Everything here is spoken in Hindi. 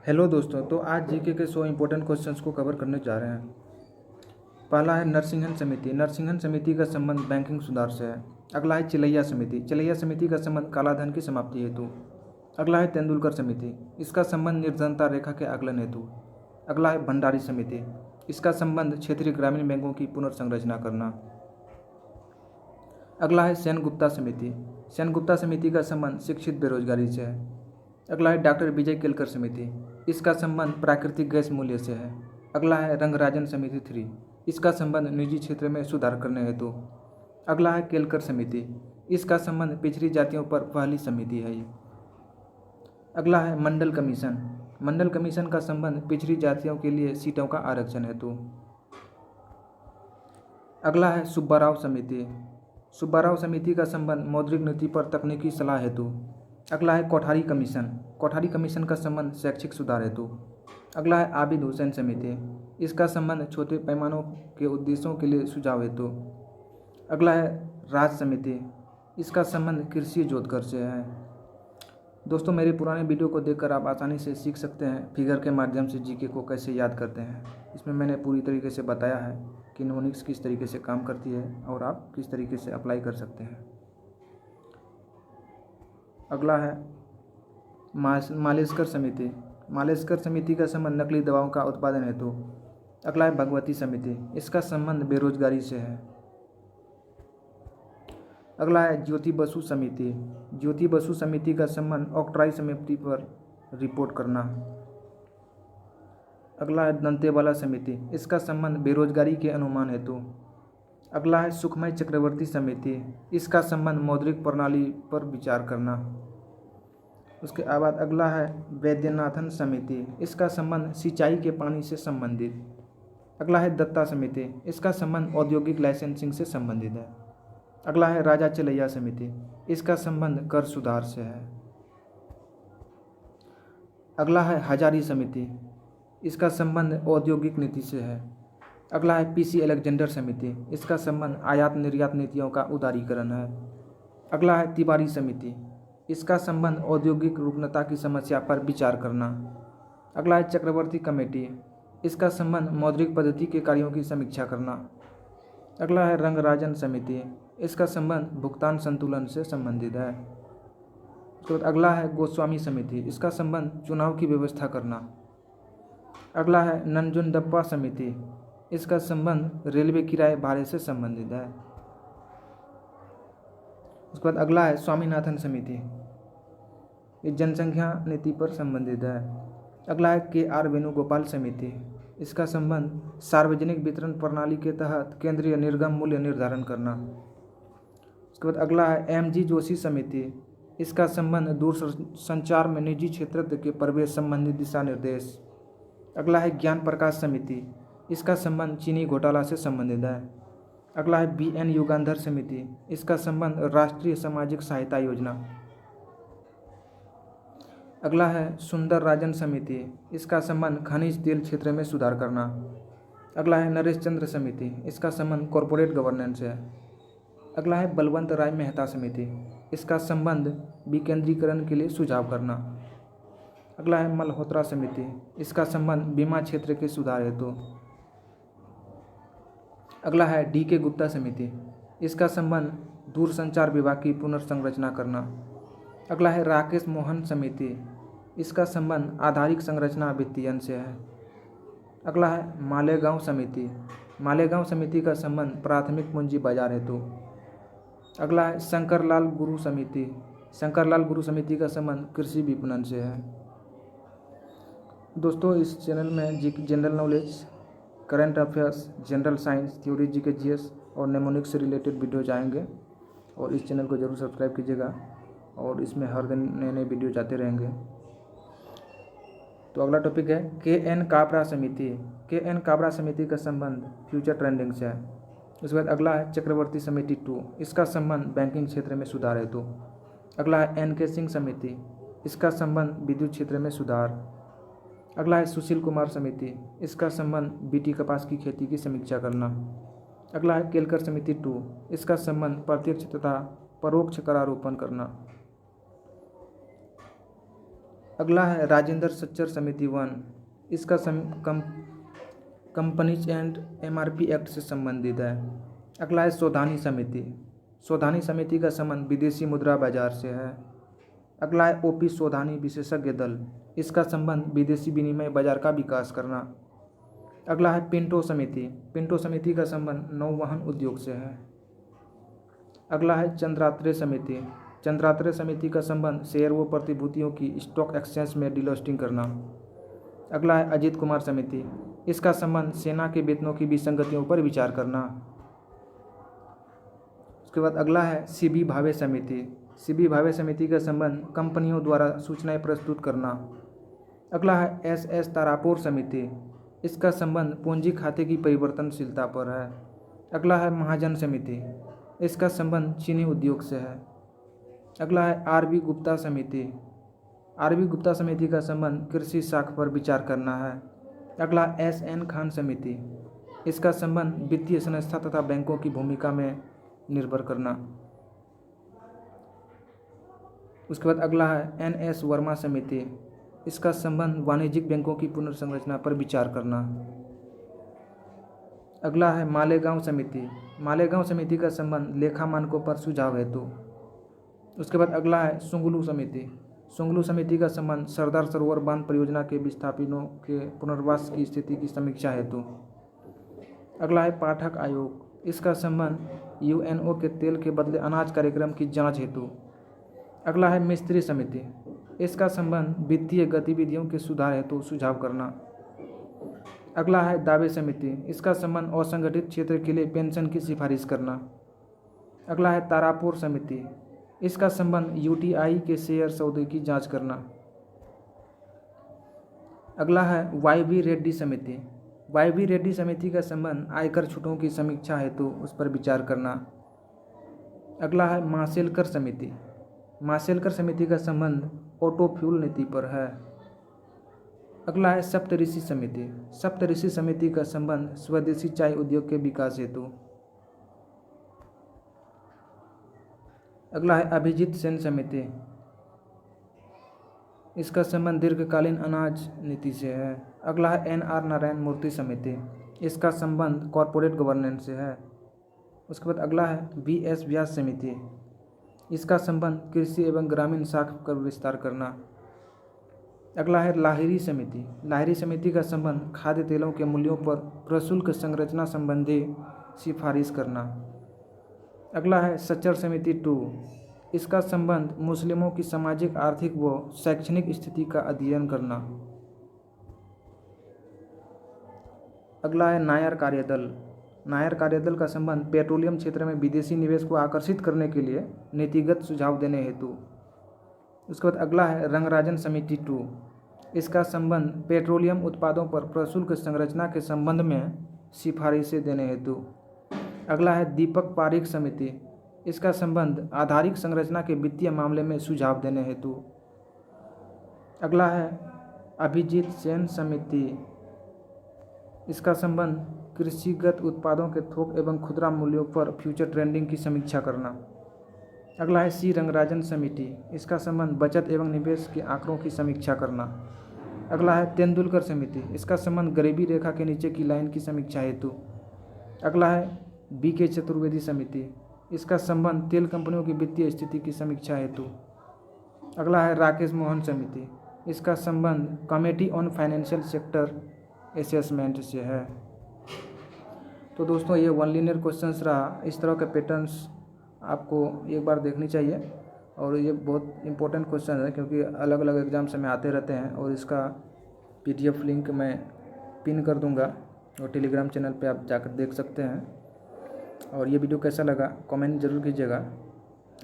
हेलो दोस्तों, तो आज जीके के 100 इम्पोर्टेंट क्वेश्चंस को कवर करने जा रहे हैं। पहला है नरसिंहन समिति। नरसिंहन समिति का संबंध बैंकिंग सुधार से है। अगला है चिलैया समिति। चिलैया समिति का संबंध कालाधन की समाप्ति हेतु। अगला है तेंदुलकर समिति। इसका संबंध निर्धनता रेखा के आकलन हेतु। अगला है भंडारी समिति। इसका संबंध क्षेत्रीय ग्रामीण बैंकों की पुनर्संरचना करना। अगला है सेनगुप्ता समिति। सेनगुप्ता समिति का संबंध शिक्षित बेरोजगारी से है। अगला है डॉक्टर विजय केलकर समिति। इसका संबंध प्राकृतिक गैस मूल्य से है। अगला है रंगराजन समिति 3। इसका संबंध निजी क्षेत्र में सुधार करने हेतु। अगला है केलकर समिति। इसका संबंध पिछड़ी जातियों पर पहली समिति है ये। अगला है मंडल कमीशन। मंडल कमीशन का संबंध पिछड़ी जातियों के लिए सीटों का आरक्षण हेतु। अगला है सुब्बाराव समिति। सुब्बाराव समिति का संबंध मौद्रिक नीति पर तकनीकी सलाह हेतु। अगला है कोठारी कमीशन। कोठारी कमीशन का संबंध शैक्षिक सुधार हेतु। अगला है आबिद हुसैन समिति। इसका संबंध छोटे पैमानों के उद्देश्यों के लिए सुझाव हेतु। अगला है राज समिति। इसका संबंध कृषि जोतकर से है। दोस्तों, मेरे पुराने वीडियो को देखकर आप आसानी से सीख सकते हैं फिगर के माध्यम से जीके को कैसे याद करते हैं। इसमें मैंने पूरी तरीके से बताया है कि निमोनिक्स किस तरीके से काम करती है और आप किस तरीके से अप्लाई कर सकते हैं। अगला है मालेस्कर समिति। मालेस्कर समिति का संबंध नकली दवाओं का उत्पादन हेतु। अगला है भगवती समिति। इसका संबंध बेरोजगारी से है। अगला है ज्योति बसु समिति। ज्योति बसु समिति का संबंध ऑक्ट्राई समिति पर रिपोर्ट करना। अगला है दंतेवाला समिति। इसका संबंध बेरोजगारी के अनुमान हेतु। अगला है सुखमय चक्रवर्ती समिति। इसका संबंध मौद्रिक प्रणाली पर विचार करना। उसके बाद अगला है वैद्यनाथन समिति। इसका संबंध सिंचाई के पानी से संबंधित। अगला है दत्ता समिति। इसका संबंध औद्योगिक लाइसेंसिंग से संबंधित है। अगला है राजा चिलैया समिति। इसका संबंध कर सुधार से है। अगला है हजारी समिति। इसका संबंध औद्योगिक नीति से है। अगला है पीसी अलेक्जेंडर समिति। इसका संबंध आयात निर्यात नीतियों का उदारीकरण है। अगला है तिवारी समिति। इसका संबंध औद्योगिक रुग्णता की समस्या पर विचार करना। अगला है चक्रवर्ती कमेटी। इसका संबंध मौद्रिक पद्धति के कार्यों की समीक्षा करना। अगला है रंगराजन समिति। इसका संबंध भुगतान संतुलन से संबंधित है। उसके बाद अगला है गोस्वामी समिति। इसका संबंध चुनाव की व्यवस्था करना। अगला है नंजुंडप्पा समिति। इसका संबंध रेलवे किराए भाड़े से संबंधित है। उसके बाद अगला है स्वामीनाथन समिति। ये जनसंख्या नीति पर संबंधित है। अगला है KR वेणुगोपाल समिति। इसका संबंध सार्वजनिक वितरण प्रणाली के तहत केंद्रीय निर्गम मूल्य निर्धारण करना। उसके बाद अगला है MG जोशी समिति। इसका संबंध दूरसंचार में निजी क्षेत्र के प्रवेश संबंधी दिशा निर्देश। अगला है ज्ञान प्रकाश समिति। इसका संबंध चीनी घोटाला से संबंधित है। अगला है BN युगांधर समिति। इसका संबंध राष्ट्रीय सामाजिक सहायता योजना। अगला है सुंदर राजन समिति। इसका संबंध खनिज तेल क्षेत्र में सुधार करना। अगला है नरेश चंद्र समिति। इसका संबंध कॉरपोरेट गवर्नेंस है। अगला है बलवंत राय मेहता समिति। इसका संबंध विकेंद्रीकरण के लिए सुझाव करना। अगला है मल्होत्रा समिति। इसका संबंध बीमा क्षेत्र के सुधार हेतु। अगला है DK गुप्ता समिति। इसका संबंध दूरसंचार विभाग की पुनर्संरचना करना। अगला है राकेश मोहन समिति। इसका संबंध आधारिक संरचना वित्तीयन से है। अगला है मालेगांव समिति। मालेगांव समिति का संबंध प्राथमिक पूंजी बाजार हेतु। अगला है शंकरलाल गुरु समिति। शंकरलाल गुरु समिति का संबंध कृषि विपणन से है। दोस्तों, इस चैनल में general knowledge, current affairs, general science, theory, GK GS और नेमोनिक्स से रिलेटेड वीडियोज आएंगे और इस चैनल को जरूर सब्सक्राइब कीजिएगा और इसमें हर दिन नए नए वीडियो आते रहेंगे। तो अगला टॉपिक है KN काबरा समिति। KN काबरा समिति का संबंध फ्यूचर ट्रेंडिंग से है। उसके बाद अगला है चक्रवर्ती समिति 2। इसका संबंध बैंकिंग क्षेत्र में सुधार हेतु। अगला है NK सिंह समिति। इसका संबंध विद्युत क्षेत्र में सुधार। अगला है सुशील कुमार समिति। इसका संबंध BT कपास की खेती की समीक्षा करना। अगला है केलकर समिति 2। इसका संबंध प्रत्यक्ष तथा परोक्ष करारोपण करना। अगला है राजेंद्र सच्चर समिति 1, इसका कंपनीज एंड MRP एक्ट से संबंधित है। अगला है सौधानी समिति। सौधानी समिति का संबंध विदेशी मुद्रा बाजार से है। अगला है OP सौधानी विशेषज्ञ दल, इसका संबंध विदेशी विनिमय बाजार का विकास करना। अगला है पिंटो समिति। पिंटो समिति का संबंध नौवहन उद्योग से है। अगला है चंद्रात्रे समिति। चंद्रात्रे समिति का संबंध शेयर व प्रतिभूतियों की स्टॉक एक्सचेंज में डिलिस्टिंग करना। अगला है अजीत कुमार समिति, इसका संबंध सेना के वेतनों की विसंगतियों पर विचार करना। उसके बाद अगला है CB भावे समिति। CB भावे समिति का संबंध कंपनियों द्वारा सूचनाएं प्रस्तुत करना। अगला है SS तारापुर समिति, इसका संबंध पूंजी खाते की परिवर्तनशीलता पर है। अगला है महाजन समिति, इसका संबंध चीनी उद्योग से है। अगला है RB गुप्ता समिति। RB गुप्ता समिति का संबंध कृषि शाख पर विचार करना है। अगला SN खान समिति, इसका संबंध वित्तीय संस्था तथा बैंकों की भूमिका में निर्भर करना। उसके बाद अगला है NS वर्मा समिति, इसका संबंध वाणिज्यिक बैंकों की पुनर्संरचना पर विचार करना। अगला है मालेगांव समिति। मालेगांव समिति का संबंध लेखा मानकों पर सुझाव हेतु। उसके बाद अगला है सुंगलू समिति। सुंगलू समिति का संबंध सरदार सरोवर बांध परियोजना के विस्थापितों के पुनर्वास की स्थिति की समीक्षा हेतु। अगला है पाठक आयोग, इसका संबंध UNO के तेल के बदले अनाज कार्यक्रम की जांच हेतु। अगला है मिस्त्री समिति, इसका संबंध वित्तीय गतिविधियों के सुधार हेतु सुझाव करना। अगला है दावे समिति, इसका संबंध असंगठित क्षेत्र के लिए पेंशन की सिफारिश करना। अगला है तारापुर समिति, इसका संबंध UTI के शेयर सौदे की जांच करना। अगला है YV रेड्डी समिति। YV रेड्डी समिति का संबंध आयकर छूटों की समीक्षा हेतु उस पर विचार करना। अगला है माशेलकर समिति। माशेलकर समिति का संबंध ऑटो फ्यूल नीति पर है। अगला है सप्तऋषि समिति। सप्तऋषि समिति का संबंध स्वदेशी चाय उद्योग के विकास हेतु। अगला है अभिजीत सेन समिति, इसका संबंध दीर्घकालीन अनाज नीति से है। अगला है NR नारायण मूर्ति समिति, इसका संबंध कॉरपोरेट गवर्नेंस से है। उसके बाद अगला है VS व्यास समिति, इसका संबंध कृषि एवं ग्रामीण शाखा का विस्तार करना। अगला है लाहिरी समिति। लाहिरी समिति का संबंध खाद्य तेलों के मूल्यों पर प्रशुल्क संरचना संबंधी सिफारिश करना। अगला है सच्चर समिति 2, इसका संबंध मुस्लिमों की सामाजिक, आर्थिक व शैक्षणिक स्थिति का अध्ययन करना। अगला है नायर कार्यदल। नायर कार्यदल का संबंध पेट्रोलियम क्षेत्र में विदेशी निवेश को आकर्षित करने के लिए नीतिगत सुझाव देने हेतु। उसके बाद अगला है रंगराजन समिति 2, इसका संबंध पेट्रोलियम उत्पादों पर प्रशुल्क संरचना के संबंध में सिफारिशें देने हेतु। अगला है दीपक पारिक समिति, इसका संबंध आधारिक संरचना के वित्तीय मामले में सुझाव देने हेतु। अगला है अभिजीत सेन समिति, इसका संबंध कृषिगत उत्पादों के थोक एवं खुदरा मूल्यों पर फ्यूचर ट्रेंडिंग की समीक्षा करना। अगला है C रंगराजन समिति, इसका संबंध बचत एवं निवेश के आंकड़ों की समीक्षा करना। अगला है तेंदुलकर समिति, इसका संबंध गरीबी रेखा के नीचे की लाइन की समीक्षा हेतु। अगला है BK चतुर्वेदी समिति, इसका संबंध तेल कंपनियों की वित्तीय स्थिति की समीक्षा हेतु। अगला है राकेश मोहन समिति, इसका संबंध committee on financial sector assessment से है। तो दोस्तों ये वन लीनियर क्वेश्चंस रहा। इस तरह के पैटर्न्स आपको एक बार देखनी चाहिए और ये बहुत इंपॉर्टेंट क्वेश्चन है क्योंकि अलग अलग एग्जाम्स में आते रहते हैं। और इसका PDF लिंक मैं पिन कर दूंगा और टेलीग्राम चैनल पे आप जाकर देख सकते हैं। और ये वीडियो कैसा लगा कमेंट ज़रूर कीजिएगा।